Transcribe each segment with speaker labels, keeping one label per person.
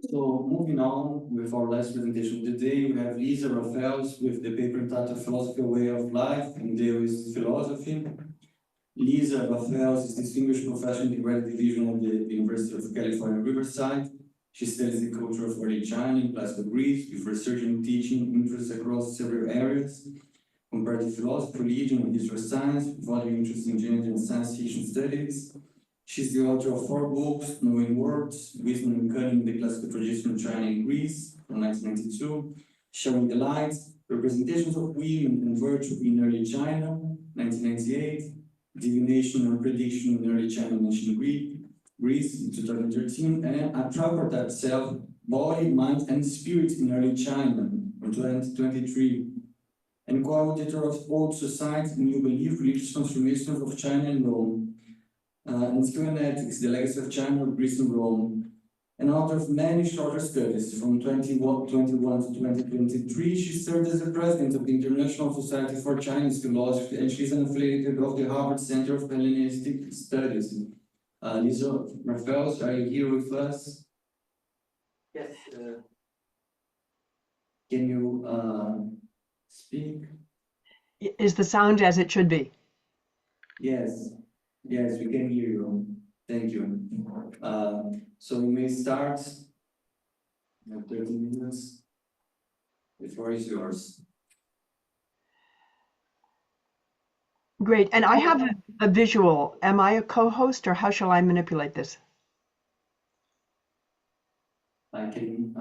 Speaker 1: So moving on with our last presentation today, we have Lisa Raphals with the paper entitled Philosophy, Way of Life in Daoist Philosophy. Lisa Raphals is Distinguished Professor in the Graduate Division of the University of California, Riverside. She studies the culture of early China in classical Greece with research and teaching interests across several areas, comparative philosophy, religion, and history of science, with other interests in gender and science fiction studies. She's the author of 4 books, Knowing Words, Wisdom and Cunning, the Classical Tradition of China and Greece, from 1992, Showing the Light, Representations of Women and Virtue in Early China, 1998, Divination and Prediction in Early China and Ancient Greece, in 2013, and A Tripartite Self, Body, Mind, and Spirit in Early China, from 2023, and co-author of Old Society, New Belief, Religious Transformations of China and Rome, and Skill and Ethics, The Legacy of China, Greece and Rome, and author of many shorter studies. From 2021 to 2023, she served as the president of the International Society for Chinese Philosophy, and she's an affiliate of the Harvard Center of Hellenistic Studies. Lisa Raphals, are you here with us?
Speaker 2: Yes.
Speaker 1: Can you speak?
Speaker 2: Is the sound as it should be?
Speaker 1: Yes. Yes, we can hear you. Thank you. So we may start. You have 30 minutes. The floor is yours.
Speaker 2: Great. And I have a visual. Am I a co-host, or how shall I manipulate this?
Speaker 1: I can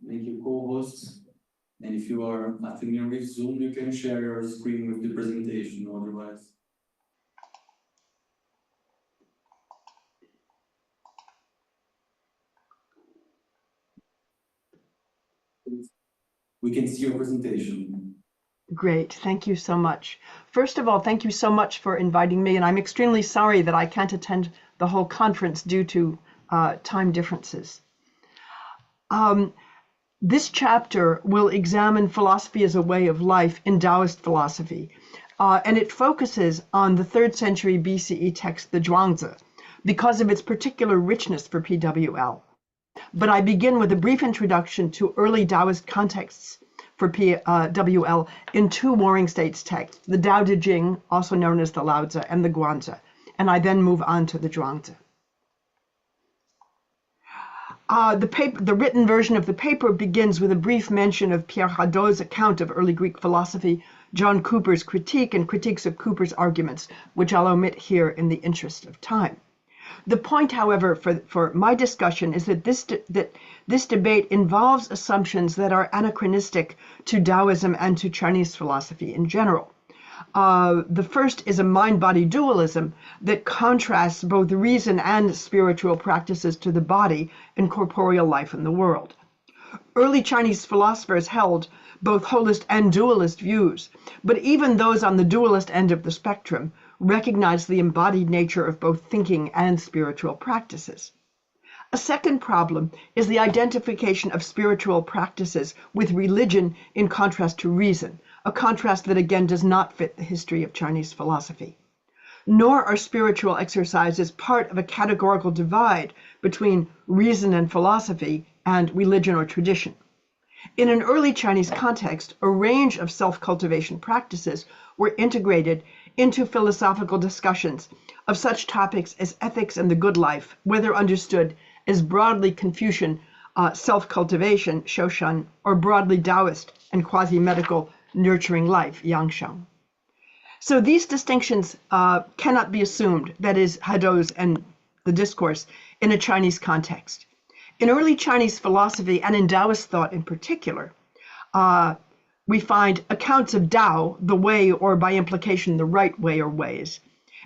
Speaker 1: make you co-host. And if you are familiar with Zoom, you can share your screen with the presentation otherwise. We can see your presentation.
Speaker 2: Great. Thank you so much. First of all, thank you so much for inviting me. And I'm extremely sorry that I can't attend the whole conference due to time differences. This chapter will examine philosophy as a way of life in Daoist philosophy. And it focuses on the 3rd century BCE text, the Zhuangzi, because of its particular richness for PWL. But I begin with a brief introduction to early Daoist contexts for PWL in 2 Warring States texts, the Tao Te Ching, also known as the Laozi, and the Guanzi. And I then move on to the Zhuangzi. The written version of the paper begins with a brief mention of Pierre Hadot's account of early Greek philosophy, John Cooper's critique, and critiques of Cooper's arguments, which I'll omit here in the interest of time. The point, however, for my discussion is that this debate involves assumptions that are anachronistic to Taoism and to Chinese philosophy in general. The first is a mind-body dualism that contrasts both reason and spiritual practices to the body and corporeal life in the world. Early Chinese philosophers held both holist and dualist views, but even those on the dualist end of the spectrum recognize the embodied nature of both thinking and spiritual practices. A second problem is the identification of spiritual practices with religion in contrast to reason, a contrast that again does not fit the history of Chinese philosophy. Nor are spiritual exercises part of a categorical divide between reason and philosophy and religion or tradition. In an early Chinese context, a range of self-cultivation practices were integrated into philosophical discussions of such topics as ethics and the good life, whether understood as broadly Confucian self-cultivation, Shoshan, or broadly Taoist and quasi-medical nurturing life, Yangshan. So these distinctions cannot be assumed, that is, Hadot's and the discourse, in a Chinese context. In early Chinese philosophy, and in Taoist thought in particular, we find accounts of Tao, the way, or by implication, the right way or ways,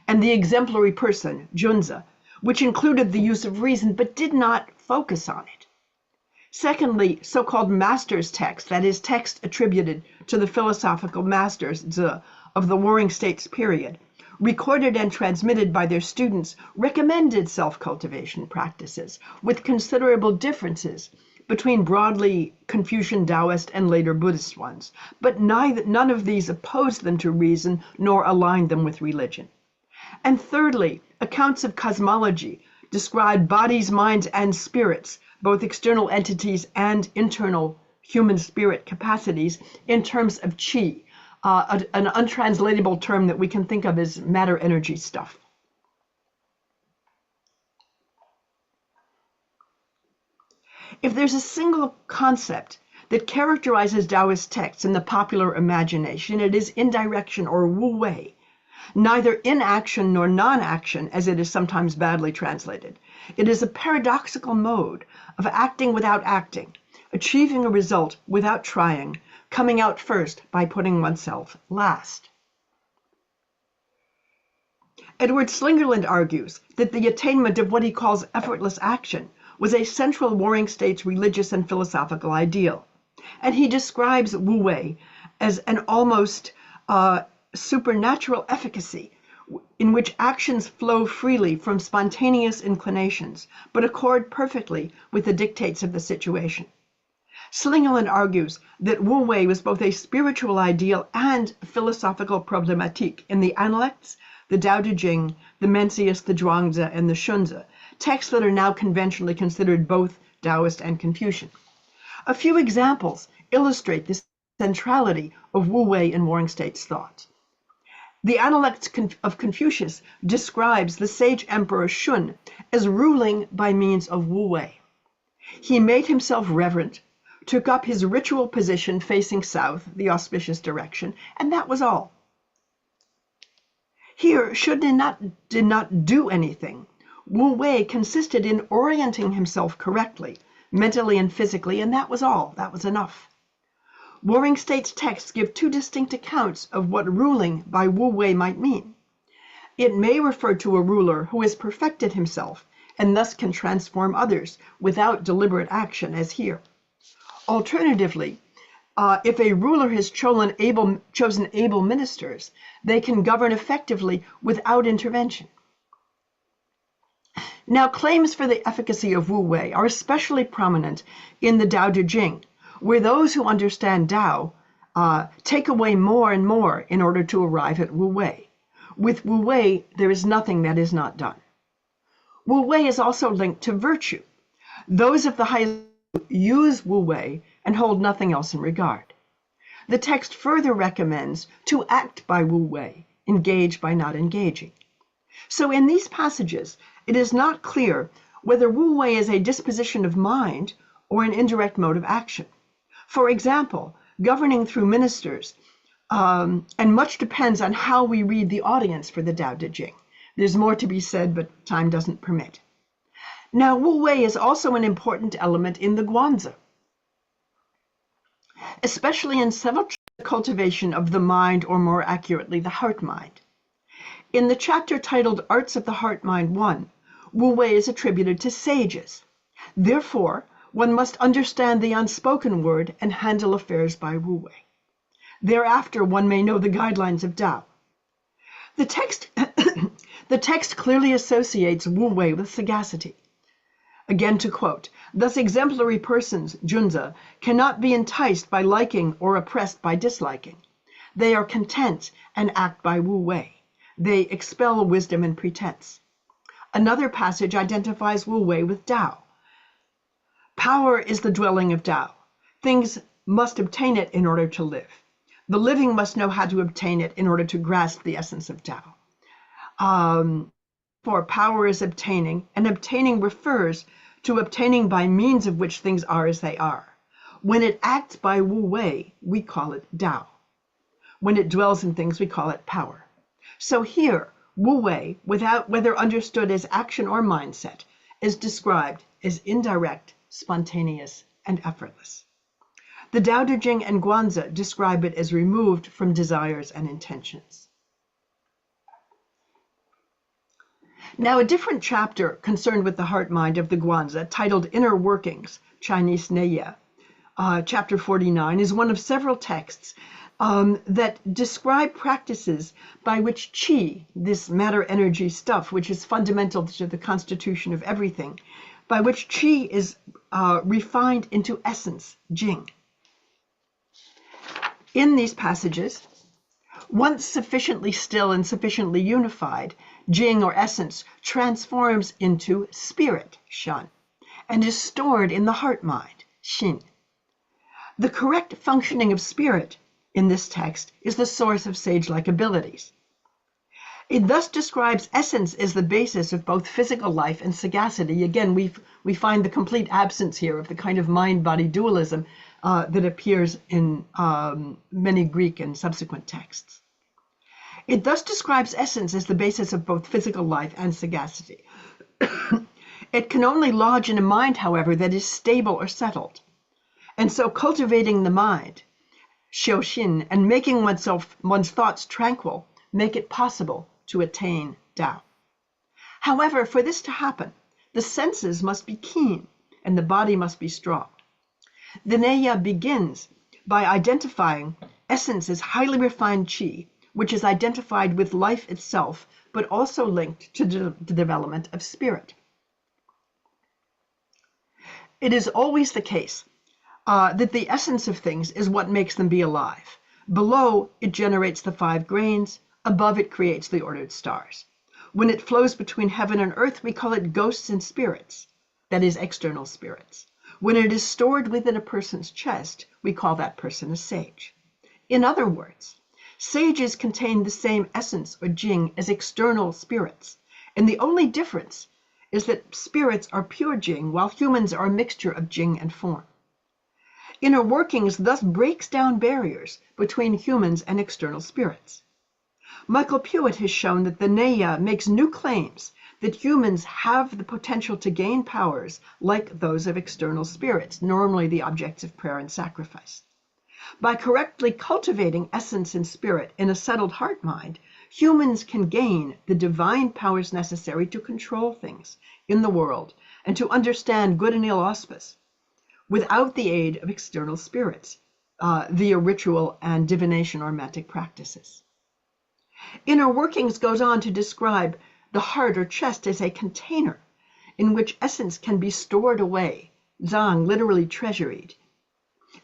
Speaker 2: and the exemplary person, Junzi, which included the use of reason but did not focus on it. Secondly, so-called master's text, that is, text attributed to the philosophical masters, Zi, of the Warring States period, recorded and transmitted by their students, recommended self-cultivation practices with considerable differences between broadly Confucian Taoist and later Buddhist ones, but none of these opposed them to reason nor aligned them with religion. And thirdly, accounts of cosmology describe bodies, minds, and spirits both external entities and internal human spirit capacities, in terms of qi, an untranslatable term that we can think of as matter energy stuff. If there's a single concept that characterizes Taoist texts in the popular imagination, it is indirection, or wu wei, neither inaction nor non-action, as it is sometimes badly translated. It is a paradoxical mode of acting without acting, achieving a result without trying, coming out first by putting oneself last. Edward Slingerland argues that the attainment of what he calls effortless action was a central Warring States religious and philosophical ideal. And he describes Wu Wei as an almost supernatural efficacy in which actions flow freely from spontaneous inclinations, but accord perfectly with the dictates of the situation. Slingerland argues that Wu Wei was both a spiritual ideal and philosophical problematique in the Analects, the Tao Te Ching, the Mencius, the Zhuangzi, and the Shunzi, texts that are now conventionally considered both Taoist and Confucian. A few examples illustrate the centrality of Wu Wei in Warring States thought. The Analects of Confucius describes the sage emperor Shun as ruling by means of Wu Wei. He made himself reverent, took up his ritual position facing south, the auspicious direction, and that was all. Here, Shun did not do anything. Wu Wei consisted in orienting himself correctly, mentally and physically, and that was all. That was enough. Warring States texts give two distinct accounts of what ruling by Wu Wei might mean. It may refer to a ruler who has perfected himself and thus can transform others without deliberate action, as here. Alternatively, if a ruler has chosen able ministers, they can govern effectively without intervention. Now, claims for the efficacy of Wu Wei are especially prominent in the Tao Te Ching, where those who understand Tao take away more and more in order to arrive at Wu Wei. With Wu Wei, there is nothing that is not done. Wu Wei is also linked to virtue. Those of the highest use Wu Wei and hold nothing else in regard. The text further recommends to act by Wu Wei, engage by not engaging. So in these passages, it is not clear whether Wu Wei is a disposition of mind or an indirect mode of action. For example, governing through ministers, and much depends on how we read the audience for the Tao Te Ching. There's more to be said, but time doesn't permit. Now, Wu Wei is also an important element in the Guanzi, especially in several cultivation of the mind, or more accurately, the heart-mind. In the chapter titled Arts of the Heart-Mind 1, Wu Wei is attributed to sages. Therefore, one must understand the unspoken word and handle affairs by Wu Wei. Thereafter, one may know the guidelines of Tao. The text clearly associates Wu Wei with sagacity. Again to quote, thus exemplary persons, Junzi, cannot be enticed by liking or oppressed by disliking. They are content and act by Wu Wei. They expel wisdom and pretense. Another passage identifies Wu Wei with Tao. Power is the dwelling of Tao. Things must obtain it in order to live. The living must know how to obtain it in order to grasp the essence of Tao. For power is obtaining, and obtaining refers to obtaining by means of which things are as they are. When it acts by Wu Wei, we call it Tao. When it dwells in things, we call it power. So here, Wu Wei, whether understood as action or mindset, is described as indirect, spontaneous, and effortless. The Tao Te Ching and Guanzi describe it as removed from desires and intentions. Now, a different chapter concerned with the heart-mind of the Guanzi, titled Inner Workings, Chinese Neya, chapter 49, is one of several texts that describe practices by which qi, this matter-energy stuff, which is fundamental to the constitution of everything, by which qi is refined into essence, jing. In these passages, once sufficiently still and sufficiently unified, jing or essence transforms into spirit, shan, and is stored in the heart-mind, Xin. The correct functioning of spirit in this text is the source of sage-like abilities. It thus describes essence as the basis of both physical life and sagacity. Again, we find the complete absence here of the kind of mind-body dualism that appears in many Greek and subsequent texts. It thus describes essence as the basis of both physical life and sagacity. It can only lodge in a mind, however, that is stable or settled. And so cultivating the mind, xiaoxin, and making one's thoughts tranquil make it possible to attain Tao. However, for this to happen, the senses must be keen and the body must be strong. The Neya begins by identifying essence as highly refined qi, which is identified with life itself, but also linked to the development of spirit. It is always the case that the essence of things is what makes them be alive. Below, it generates the 5 grains. Above, it creates the ordered stars. When it flows between heaven and earth, we call it ghosts and spirits, that is, external spirits. When it is stored within a person's chest, we call that person a sage. In other words, sages contain the same essence or jing as external spirits, and the only difference is that spirits are pure jing, while humans are a mixture of jing and form. Inner workings thus breaks down barriers between humans and external spirits. Michael Puett has shown that the Neya makes new claims that humans have the potential to gain powers like those of external spirits, normally the objects of prayer and sacrifice. By correctly cultivating essence and spirit in a settled heart-mind, humans can gain the divine powers necessary to control things in the world and to understand good and ill auspice without the aid of external spirits via ritual and divination or magic practices. Inner workings goes on to describe the heart or chest as a container in which essence can be stored away, zhang, literally treasured.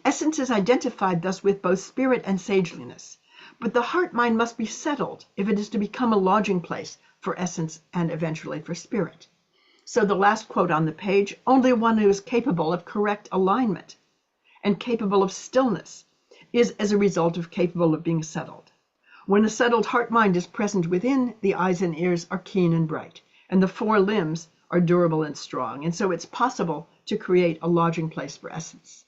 Speaker 2: Essence is identified thus with both spirit and sageliness, but the heart-mind must be settled if it is to become a lodging place for essence and eventually for spirit. So the last quote on the page, only one who is capable of correct alignment and capable of stillness is as a result of capable of being settled. When a settled heart-mind is present within, the eyes and ears are keen and bright, and the 4 limbs are durable and strong, and so it's possible to create a lodging place for essence.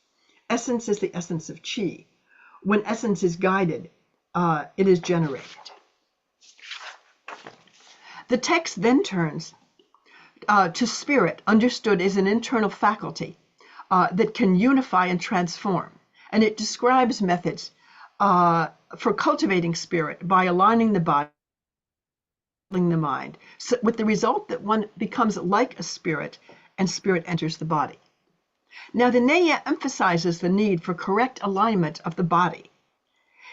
Speaker 2: Essence is the essence of qi. When essence is guided, it is generated. The text then turns to spirit, understood as an internal faculty that can unify and transform, and it describes methods for cultivating spirit by aligning the body, the mind, so with the result that one becomes like a spirit and spirit enters the body. Now the Neya emphasizes the need for correct alignment of the body.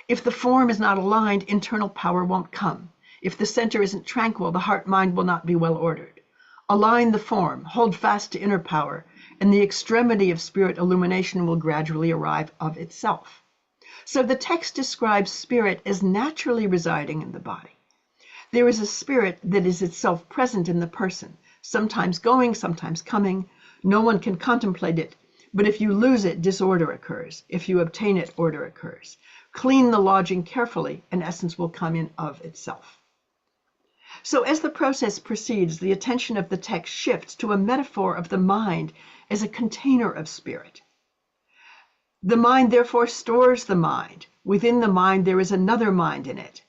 Speaker 2: If the form is not aligned, internal power won't come. If the center isn't tranquil, the heart-mind will not be well ordered. Align the form, hold fast to inner power, and the extremity of spirit illumination will gradually arrive of itself. So the text describes spirit as naturally residing in the body. There is a spirit that is itself present in the person, sometimes going, sometimes coming. No one can contemplate it, but if you lose it, disorder occurs. If you obtain it, order occurs. Clean the lodging carefully, and essence will come in of itself. So as the process proceeds, the attention of the text shifts to a metaphor of the mind as a container of spirit. The mind therefore stores the mind. Within the mind, there is another mind in it.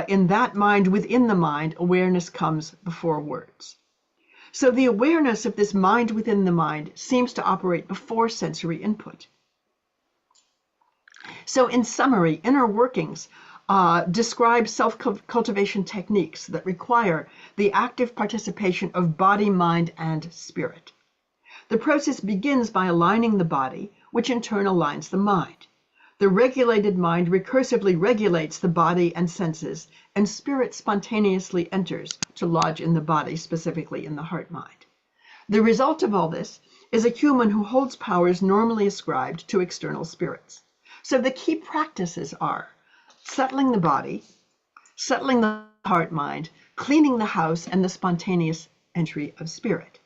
Speaker 2: In that mind, within the mind, awareness comes before words. So the awareness of this mind within the mind seems to operate before sensory input. So in summary, inner workings describe self-cultivation techniques that require the active participation of body, mind, and spirit. The process begins by aligning the body, which in turn aligns the mind. The regulated mind recursively regulates the body and senses, and spirit spontaneously enters to lodge in the body, specifically in the heart-mind. The result of all this is a human who holds powers normally ascribed to external spirits. So the key practices are settling the body, settling the heart-mind, cleaning the house, and the spontaneous entry of spirit.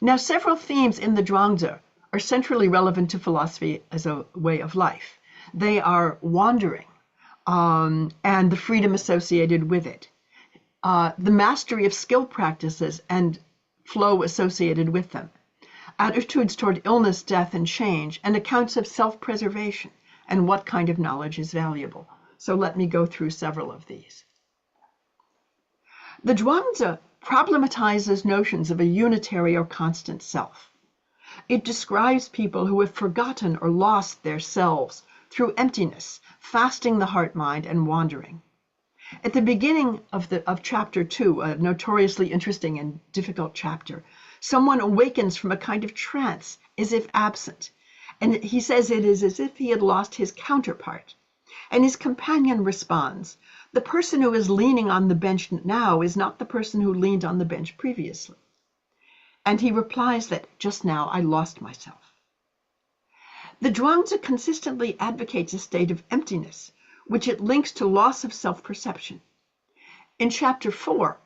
Speaker 2: Now, several themes in the Zhuangzi are centrally relevant to philosophy as a way of life. They are wandering and the freedom associated with it, the mastery of skill practices and flow associated with them, attitudes toward illness, death, and change, and accounts of self-preservation and what kind of knowledge is valuable. So let me go through several of these. The Zhuangzi problematizes notions of a unitary or constant self. It describes people who have forgotten or lost their selves through emptiness, fasting the heart-mind, and wandering. At the beginning of chapter 2, a notoriously interesting and difficult chapter, someone awakens from a kind of trance as if absent. And he says it is as if he had lost his counterpart. And his companion responds, the person who is leaning on the bench now is not the person who leaned on the bench previously. And he replies that just now I lost myself. The Zhuangzi consistently advocates a state of emptiness, which it links to loss of self-perception. In chapter 4,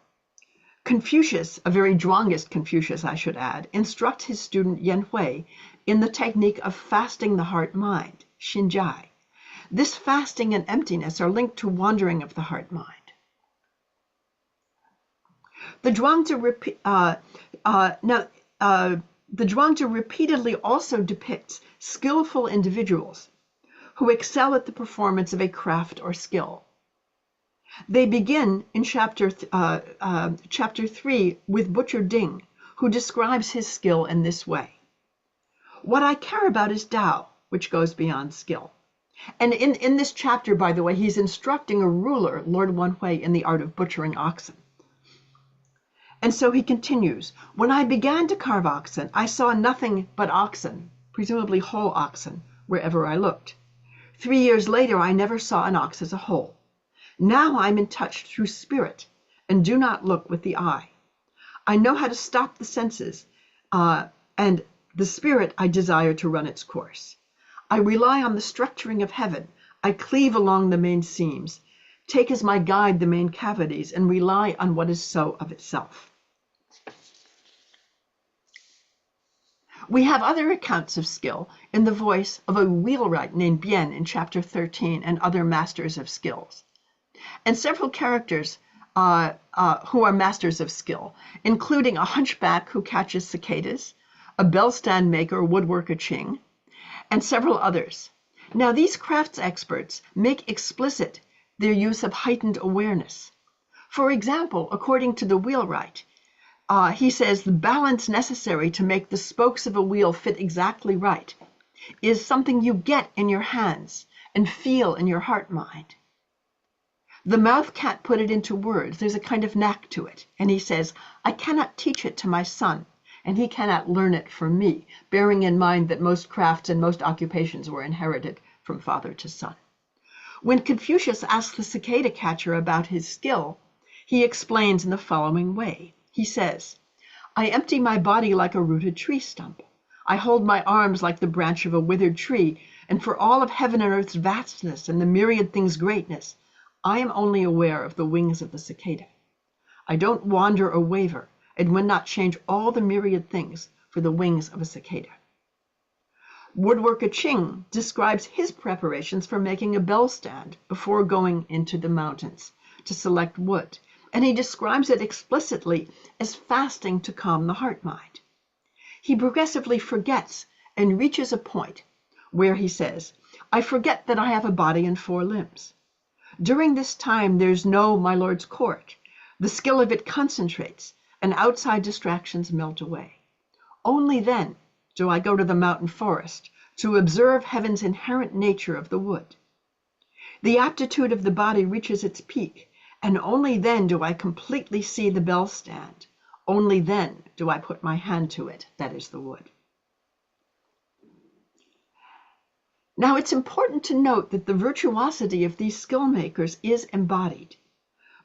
Speaker 2: Confucius, a very Zhuangist Confucius I should add, instructs his student Yan Hui in the technique of fasting the heart-mind, Xinjai. This fasting and emptiness are linked to wandering of the heart-mind. The Zhuangzi repeatedly also depicts skillful individuals who excel at the performance of a craft or skill. They begin in chapter 3 with Butcher Ding, who describes his skill in this way. What I care about is Tao, which goes beyond skill. And in this chapter, by the way, he's instructing a ruler, Lord Wenhui, in the art of butchering oxen. And so he continues, when I began to carve oxen, I saw nothing but oxen, presumably whole oxen, wherever I looked. 3 years later, I never saw an ox as a whole. Now I'm in touch through spirit and do not look with the eye. I know how to stop the senses, and the spirit I desire to run its course. I rely on the structuring of heaven. I cleave along the main seams, take as my guide the main cavities, and rely on what is so of itself. We have other accounts of skill in the voice of a wheelwright named Bian in chapter 13 and other masters of skills. And several characters who are masters of skill, including a hunchback who catches cicadas, a bell stand maker, woodworker Ching, and several others. Now, these crafts experts make explicit their use of heightened awareness. For example, according to the wheelwright, he says the balance necessary to make the spokes of a wheel fit exactly right is something you get in your hands and feel in your heart-mind. The mouth can't put it into words. There's a kind of knack to it. And he says, I cannot teach it to my son, and he cannot learn it from me, bearing in mind that most crafts and most occupations were inherited from father to son. When Confucius asks the cicada catcher about his skill, he explains in the following way. He says, I empty my body like a rooted tree stump. I hold my arms like the branch of a withered tree, and for all of heaven and earth's vastness and the myriad things' greatness, I am only aware of the wings of the cicada. I don't wander or waver, and would not change all the myriad things for the wings of a cicada. Woodworker Ching describes his preparations for making a bell stand before going into the mountains to select wood, and he describes it explicitly as fasting to calm the heart-mind. He progressively forgets and reaches a point where he says, I forget that I have a body and 4 limbs. During this time, there's no my Lord's court. The skill of it concentrates, and outside distractions melt away. Only then do I go to the mountain forest to observe heaven's inherent nature of the wood. The aptitude of the body reaches its peak, and only then do I completely see the bell stand. Only then do I put my hand to it, that is the wood. Now, it's important to note that the virtuosity of these skill makers is embodied.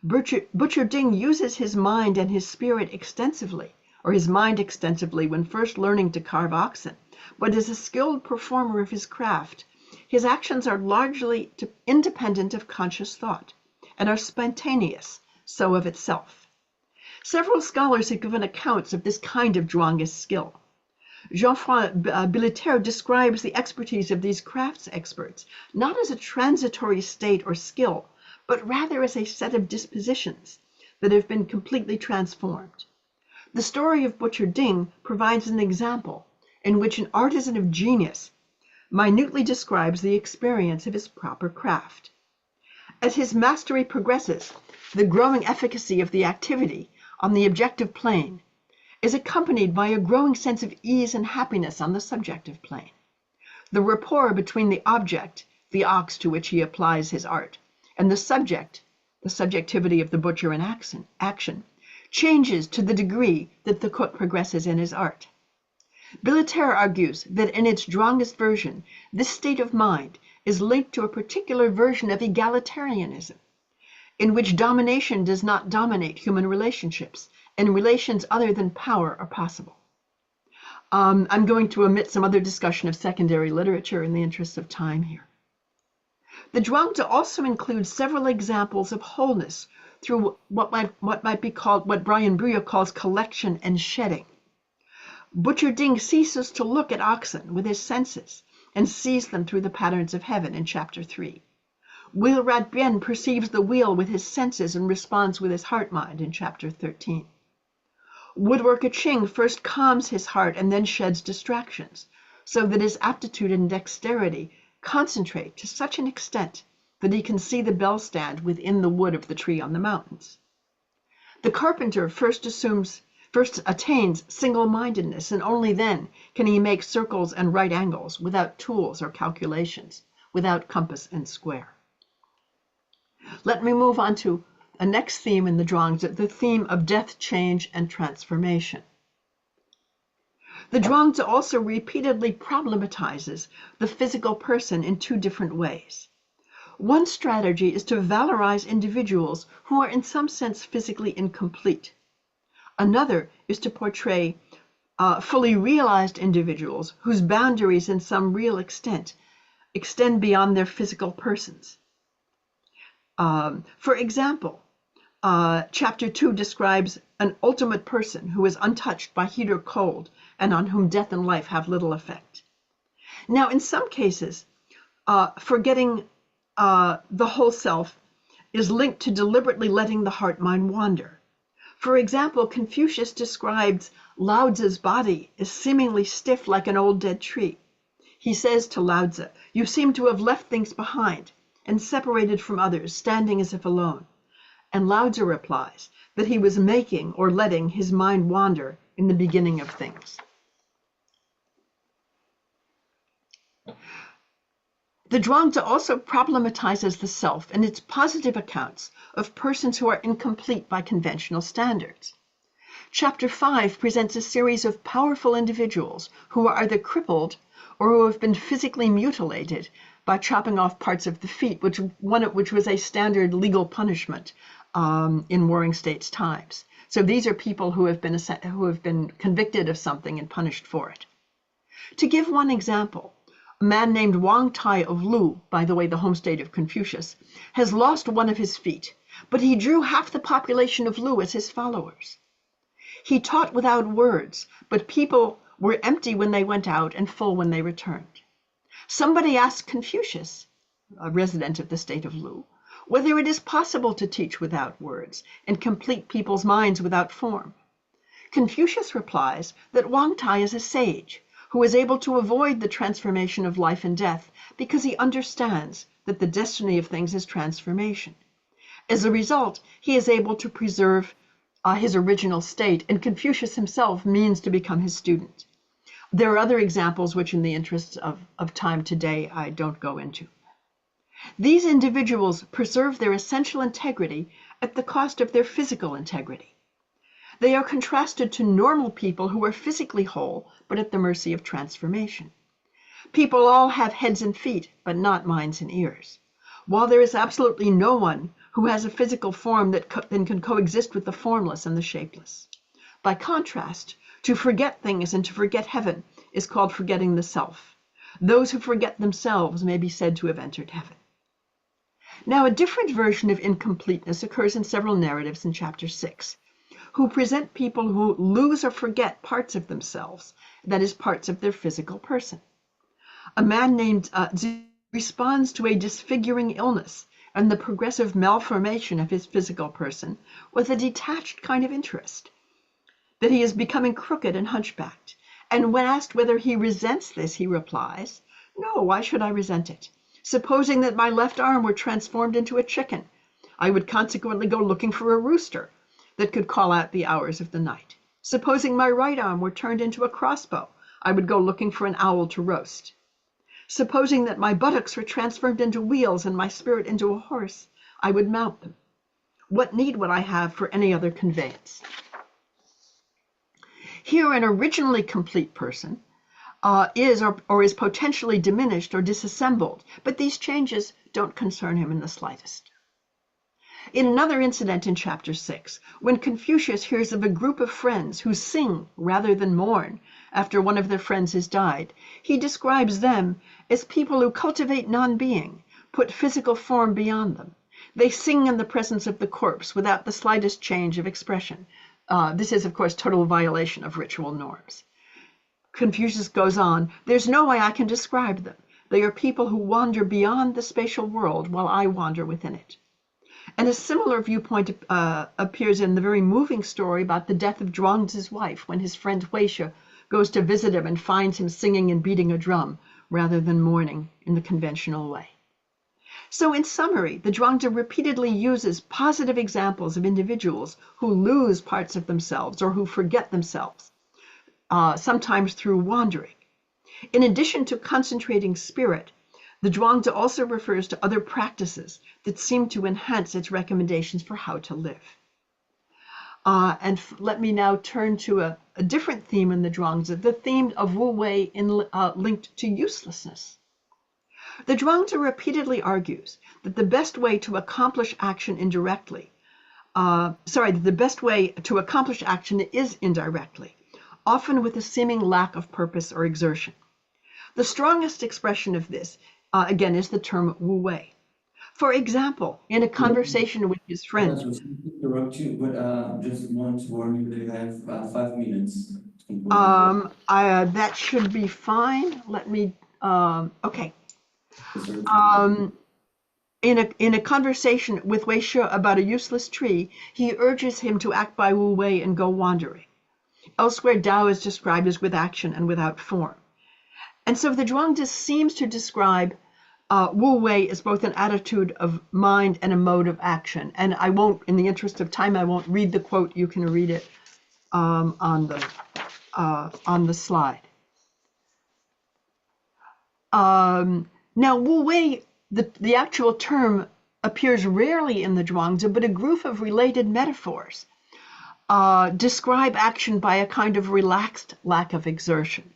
Speaker 2: Butcher Ding uses his mind and his spirit extensively, or his mind extensively when first learning to carve oxen, but as a skilled performer of his craft, his actions are largely independent of conscious thought and are spontaneous, so of itself. Several scholars have given accounts of this kind of Zhuangist skill. Jean-François Billeterre describes the expertise of these crafts experts not as a transitory state or skill, but rather as a set of dispositions that have been completely transformed. The story of Butcher Ding provides an example in which an artisan of genius minutely describes the experience of his proper craft. As his mastery progresses, the growing efficacy of the activity on the objective plane is accompanied by a growing sense of ease and happiness on the subjective plane. The rapport between the object, the ox to which he applies his art, and the subject, the subjectivity of the butcher in action, changes to the degree that the cook progresses in his art. Billeterre argues that in its Zhuangist version, this state of mind is linked to a particular version of egalitarianism, in which domination does not dominate human relationships, and relations other than power are possible. I'm going to omit some other discussion of secondary literature in the interest of time here. The Zhuangzi also includes several examples of wholeness through what might be called, what Brian Bruyer calls collection and shedding. Butcher Ding ceases to look at oxen with his senses and sees them through the patterns of heaven in chapter 3. Wheelwright Bien perceives the wheel with his senses and responds with his heart-mind in chapter 13. Woodworker Ching first calms his heart and then sheds distractions, so that his aptitude and dexterity concentrate to such an extent that he can see the bell stand within the wood of the tree on the mountains. The carpenter first attains single-mindedness, and only then can he make circles and right angles without tools or calculations, without compass and square. Let me move on to a next theme in the Zhuangzi, the theme of death, change, and transformation. The Zhuangzi also repeatedly problematizes the physical person in two different ways. One strategy is to valorize individuals who are in some sense physically incomplete. Another is to portray fully realized individuals whose boundaries in some real extent extend beyond their physical persons. For example, chapter 2 describes an ultimate person who is untouched by heat or cold and on whom death and life have little effect. Now, in some cases, forgetting the whole self is linked to deliberately letting the heart-mind wander. For example, Confucius describes Lao Tzu's body as seemingly stiff like an old dead tree. He says to Lao Tzu, "You seem to have left things behind and separated from others, standing as if alone." And Lao Tzu replies that he was making or letting his mind wander in the beginning of things. The Zhuangzi also problematizes the self in its positive accounts of persons who are incomplete by conventional standards. Chapter 5 presents a series of powerful individuals who are either crippled or who have been physically mutilated by chopping off parts of the feet, which was a standard legal punishment in Warring States times. So these are people who have been convicted of something and punished for it. To give one example, a man named Wang Tai of Lu, by the way, the home state of Confucius, has lost one of his feet, but he drew half the population of Lu as his followers. He taught without words, but people were empty when they went out and full when they returned. Somebody asked Confucius, a resident of the state of Lu, whether it is possible to teach without words and complete people's minds without form. Confucius replies that Wang Tai is a sage who is able to avoid the transformation of life and death because he understands that the destiny of things is transformation. As a result, he is able to preserve his original state, and Confucius himself means to become his student. There are other examples which, in the interests of time today, I don't go into. These individuals preserve their essential integrity at the cost of their physical integrity. They are contrasted to normal people who are physically whole, but at the mercy of transformation. People all have heads and feet, but not minds and ears. While there is absolutely no one who has a physical form that can coexist with the formless and the shapeless. By contrast, to forget things and to forget heaven is called forgetting the self. Those who forget themselves may be said to have entered heaven. Now, a different version of incompleteness occurs in several narratives in chapter 6. who present people who lose or forget parts of themselves, that is, parts of their physical person. A man named responds to a disfiguring illness and the progressive malformation of his physical person with a detached kind of interest, that he is becoming crooked and hunchbacked. And when asked whether he resents this, he replies, "No, why should I resent it? Supposing that my left arm were transformed into a chicken, I would consequently go looking for a rooster that could call out the hours of the night. Supposing my right arm were turned into a crossbow, I would go looking for an owl to roast. Supposing that my buttocks were transformed into wheels and my spirit into a horse, I would mount them. What need would I have for any other conveyance?" Here, an originally complete person is potentially diminished or disassembled, but these changes don't concern him in the slightest. In another incident in chapter 6, when Confucius hears of a group of friends who sing rather than mourn after one of their friends has died, he describes them as people who cultivate non-being, put physical form beyond them. They sing in the presence of the corpse without the slightest change of expression. This is, of course, total violation of ritual norms. Confucius goes on, "There's no way I can describe them. They are people who wander beyond the spatial world while I wander within it." And a similar viewpoint appears in the very moving story about the death of Zhuangzi's wife, when his friend Huixia goes to visit him and finds him singing and beating a drum rather than mourning in the conventional way. So in summary, the Zhuangzi repeatedly uses positive examples of individuals who lose parts of themselves or who forget themselves, sometimes through wandering. In addition to concentrating spirit, the Zhuangzi also refers to other practices that seem to enhance its recommendations for how to live. Let me now turn to a different theme in the Zhuangzi, the theme of Wu Wei linked to uselessness. The Zhuangzi repeatedly argues that the best way to accomplish action is indirectly, often with a seeming lack of purpose or exertion. The strongest expression of this, again, is the term Wu Wei. For example, in a conversation with his friend.
Speaker 1: Interrupt you, but just want to warn you that you have 5 minutes.
Speaker 2: That should be fine. Let me. Okay. In a conversation with Huixia about a useless tree, he urges him to act by Wu Wei and go wandering. Elsewhere, Tao is described as with action and without form. And so the Zhuangzi seems to describe Wu Wei as both an attitude of mind and a mode of action. And I won't, in the interest of time, I won't read the quote. You can read it on the slide. Now, Wu Wei, the actual term appears rarely in the Zhuangzi, but a group of related metaphors describe action by a kind of relaxed lack of exertion.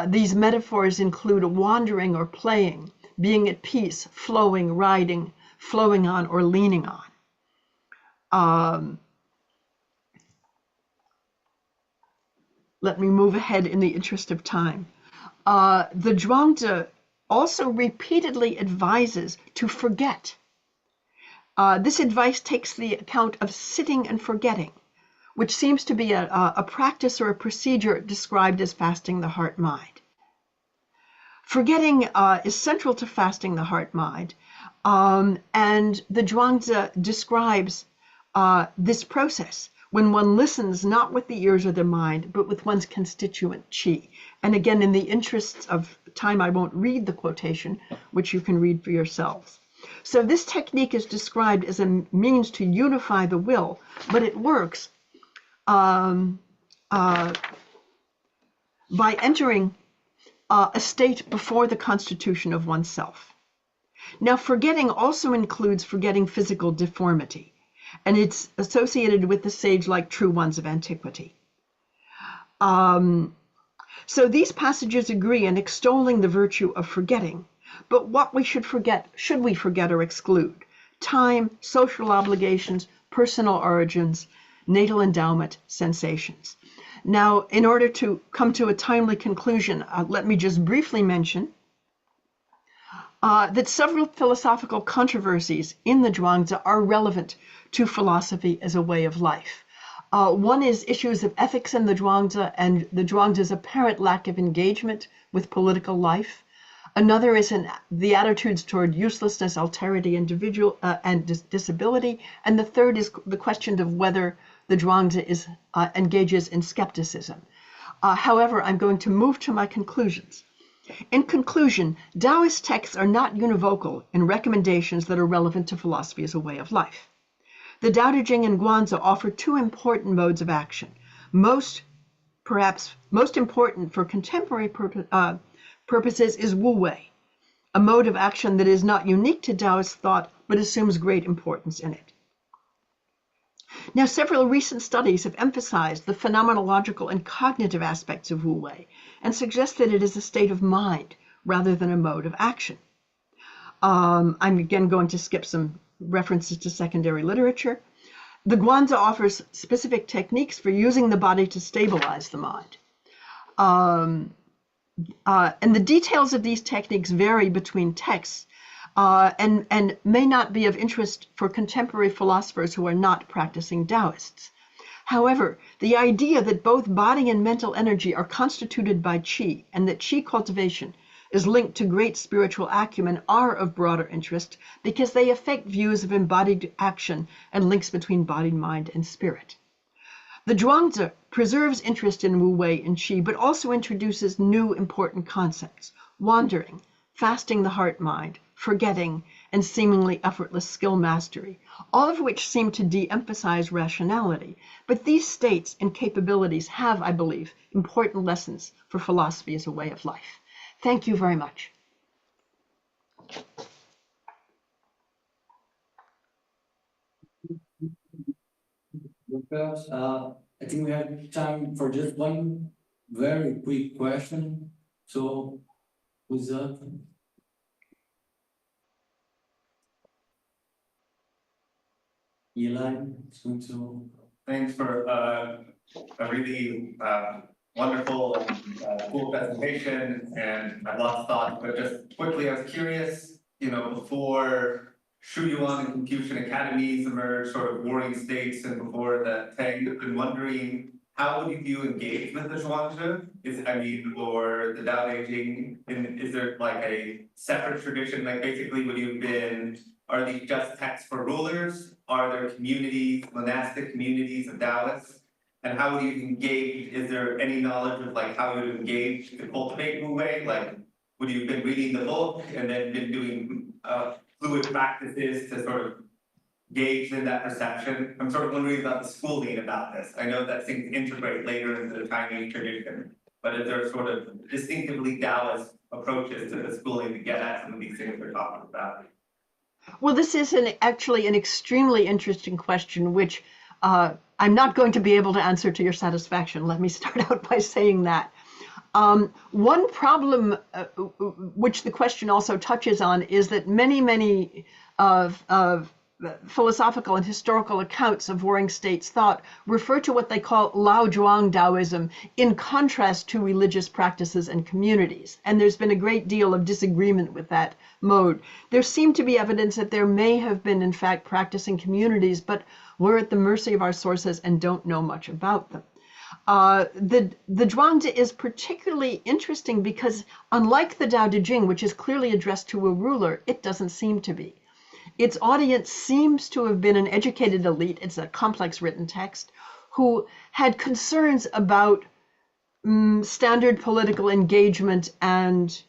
Speaker 2: These metaphors include wandering or playing, being at peace, flowing, riding, flowing on, or leaning on. Let me move ahead in the interest of time. The Zhuangzi also repeatedly advises to forget. This advice takes the account of sitting and forgetting, which seems to be a practice or a procedure described as fasting the heart-mind. Forgetting is central to fasting the heart-mind, and the Zhuangzi describes this process when one listens not with the ears or the mind, but with one's constituent qi. And again, in the interests of time, I won't read the quotation, which you can read for yourselves. So this technique is described as a means to unify the will, but it works by entering a state before the constitution of oneself. Now, forgetting also includes forgetting physical deformity, and it's associated with the sage-like true ones of antiquity. So these passages agree in extolling the virtue of forgetting, but what we should we forget or exclude? Time, social obligations, personal origins, natal endowment, sensations. Now, in order to come to a timely conclusion, let me just briefly mention that several philosophical controversies in the Zhuangzi are relevant to philosophy as a way of life. One is issues of ethics in the Zhuangzi and the Zhuangzi's apparent lack of engagement with political life. Another is the attitudes toward uselessness, alterity, disability. And the third is the question of whether the Zhuangzi engages in skepticism. However, I'm going to move to my conclusions. In conclusion, Taoist texts are not univocal in recommendations that are relevant to philosophy as a way of life. The Tao Te Ching and Guanzi offer two important modes of action. Perhaps most important for contemporary purposes is Wu Wei, a mode of action that is not unique to Taoist thought, but assumes great importance in it. Now, several recent studies have emphasized the phenomenological and cognitive aspects of Wu Wei and suggest that it is a state of mind rather than a mode of action. I'm again going to skip some references to secondary literature. The Guanzi offers specific techniques for using the body to stabilize the mind. And the details of these techniques vary between texts and may not be of interest for contemporary philosophers who are not practicing Taoists. However, the idea that both body and mental energy are constituted by qi and that qi cultivation is linked to great spiritual acumen are of broader interest because they affect views of embodied action and links between body, mind, and spirit. The Zhuangzi preserves interest in Wu Wei and Qi, but also introduces new important concepts: wandering, fasting the heart-mind, forgetting, and seemingly effortless skill mastery, all of which seem to de-emphasize rationality. But these states and capabilities have, I believe, important lessons for philosophy as a way of life. Thank you very much.
Speaker 1: I think we have time for just one very quick question. So, who's up? Eli,
Speaker 3: thanks for a really wonderful and cool presentation, and I lost thought, but just quickly, I was curious, before Shuyuan and Confucian academies emerged, sort of warring states, and before the Tang, I've been wondering, how would you engage with the Zhuangzi? Or the Tao Te Ching? Is there like a separate tradition? Like basically, are these just texts for rulers? Are there communities, monastic communities of Taoists? And how would you engage? Is there any knowledge of like how you would engage to cultivate Wu Wei? Like, would you have been reading the book and then been doing fluid practices to sort of gauge in that perception? I'm sort of wondering about the schooling about this. I know that things integrate later into the Chinese tradition, but is there sort of distinctively Taoist approaches to the schooling to get at some of these things we're talking about?
Speaker 2: Well, this is actually an extremely interesting question, which I'm not going to be able to answer to your satisfaction. Let me start out by saying that. One problem which the question also touches on is that many of philosophical and historical accounts of warring states thought refer to what they call Lao Zhuang Taoism in contrast to religious practices and communities. And there's been a great deal of disagreement with that mode. There seemed to be evidence that there may have been, in fact, practicing communities, but we're at the mercy of our sources and don't know much about them. The Zhuangzi is particularly interesting because, unlike the Tao Te Ching, which is clearly addressed to a ruler, it doesn't seem to be. Its audience seems to have been an educated elite. It's a complex written text who had concerns about standard political engagement and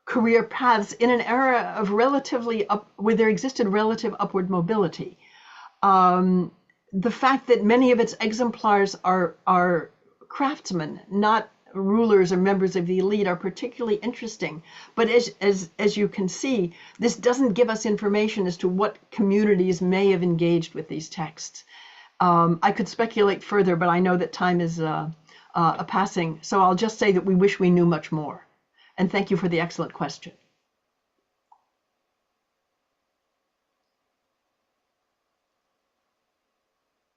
Speaker 2: career paths in an era of where there existed relative upward mobility. The fact that many of its exemplars are craftsmen, not rulers or members of the elite, are particularly interesting. But as you can see, this doesn't give us information as to what communities may have engaged with these texts. I could speculate further, but I know that time is passing. So I'll just say that we wish we knew much more. And thank you for the excellent question.